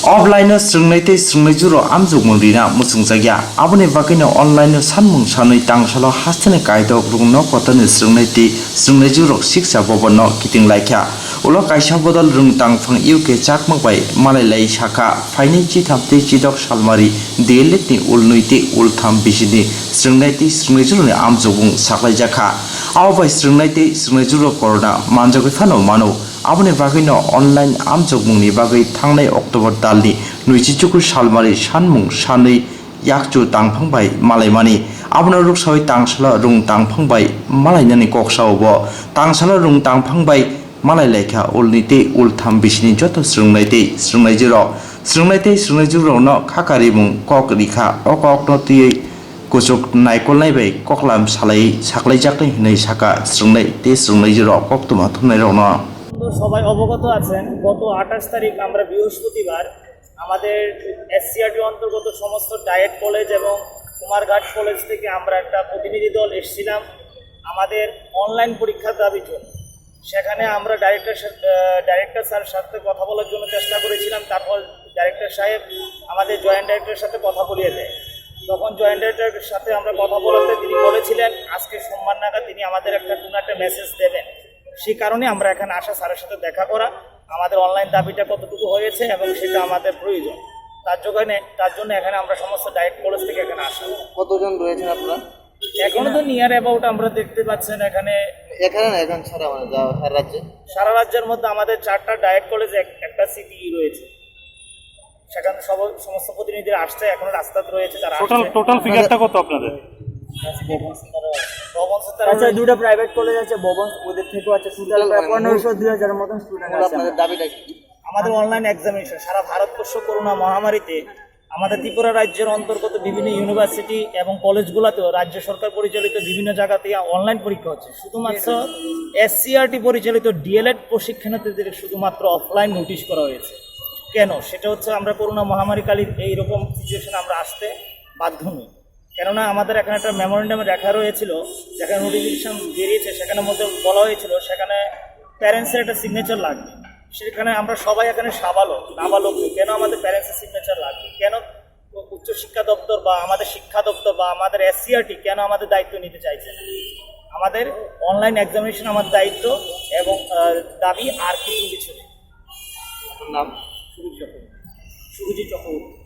Offline strengnaite strengnajuro amjuk mungrina musung jagya abone bakino online sanmung sanui tangsalo hastene kaidok rungno kotani strengnajuro siksa bobono kiting laikya ulo kaisa bodol rung tangphang UK chakmak bai malai lai shaka faini chi thapte chidok salmari deletni ulnuite ultham bisini strengnajuro ni amjubung saklai jakha abai strengnajuro korona manjagoi phano mano abone bagino online amjogmungni bagai thangnai October dalni 27 salmari sanmung sanui yakchu tangphangbai malaimani abona ruksoi tangsala rung tangphangbai malainani koksaobo tangsala rung tangphangbai malai lekha ulnite ultham bisini joto strengnajuro no khakarimung kok rikha okok no tiye kusuk naikolnai bai koklam salai saklai jaknai hinai saka strengnajuro koktuma thumnai rokno সবাই অবগত আছেন গত 28 তারিখ আমরা বৃহস্পতিবার আমাদের SCRT অন্তর্গত সমস্ত ডায়েট কলেজ এবং কুমারঘাট কলেজ থেকে আমরা একটা প্রতিনিধি দল এসেছিলাম আমাদের অনলাইন পরীক্ষার দাবির জন্য। সেখানে আমরা ডাইরেক্টর স্যারের সাথে কথা বলার জন্য চেষ্টা করেছিলাম। তারপর ডাইরেক্টর সাহেব আমাদের জয়েন্ট ডাইরেক্টরের সাথে কথা বলিয়ে দেয়। তখন জয়েন্ট ডাইরেক্টরের সাথে আমরা কথা বলাতে তিনি বলেছিলেন আজকে সোমবার নাগাদ তিনি আমাদের একটা মেসেজ দেবেন। সেই কারণে আমরা এখানে আসা, স্যারের সাথে দেখা করা, আমাদের অনলাইন দাবিটা কতটুকু হয়েছে এবং সেটা আমাদের প্রয়োজন তার জন্য এখানে আমরা সমস্ত ডায়েট কলেজ থেকে এখানে আসা। কতজন রয়েছেন আপনারা? এখনো তো নিয়ার অ্যাবাউট আমরা দেখতে পাচ্ছেন এখানে এখন ছাড়া সারা রাজ্যের মধ্যে আমাদের 4টা ডায়েট কলেজ একটা সিটি রয়েছে। সেখানে সমস্ত প্রতিনিধিরা আসছে, এখনো রাস্তাতে রয়েছে তারা। টোটাল ফিগারটা কত আপনাদের? আচ্ছা, দুটো প্রাইভেট কলেজ আছে ভবন, ওদের থেকেও আছে। টোটাল 1500-2000 মতন স্টুডেন্ট আছে। আপনাদের দাবিটা কি? আমাদের অনলাইন এক্সামিনেশন সারা ভারতবর্ষ করোনা মহামারীতে আমাদের ত্রিপুরা রাজ্যের অন্তর্গত বিভিন্ন ইউনিভার্সিটি এবং কলেজগুলোতেও রাজ্য সরকার পরিচালিত বিভিন্ন জায়গাতে অনলাইন পরীক্ষা হচ্ছে। শুধুমাত্র এসসিআরটি পরিচালিত ডিএলএড প্রশিক্ষণার্থীদের শুধুমাত্র অফলাইন নোটিশ করা হয়েছে। কেন? সেটা হচ্ছে আমরা করোনা মহামারীকালীন এইরকম সিচুয়েশনে আমরা আসতে বাধ্য নই। কেননা আমাদের এখানে একটা মেমোরেন্ডামে লেখা রয়েছিল, যেখানে নোটিফিকেশন বেরিয়েছে সেখানের মধ্যে বলা হয়েছিল সেখানে প্যারেন্টসের একটা সিগনেচার লাগবে। সেখানে আমরা সবাই এখানে নাবালক কেন আমাদের প্যারেন্টসের সিগনেচার লাগবে? কেন উচ্চশিক্ষা দপ্তর বা আমাদের শিক্ষা দপ্তর বা আমাদের এসসিআরটি কেন আমাদের দায়িত্ব নিতে চাইছে না? আমাদের অনলাইন এক্সামিনেশন আমাদের দায়িত্ব এবং দাবি, আর কিছু নেই। নাম সুরুজি চক্রবর্তী।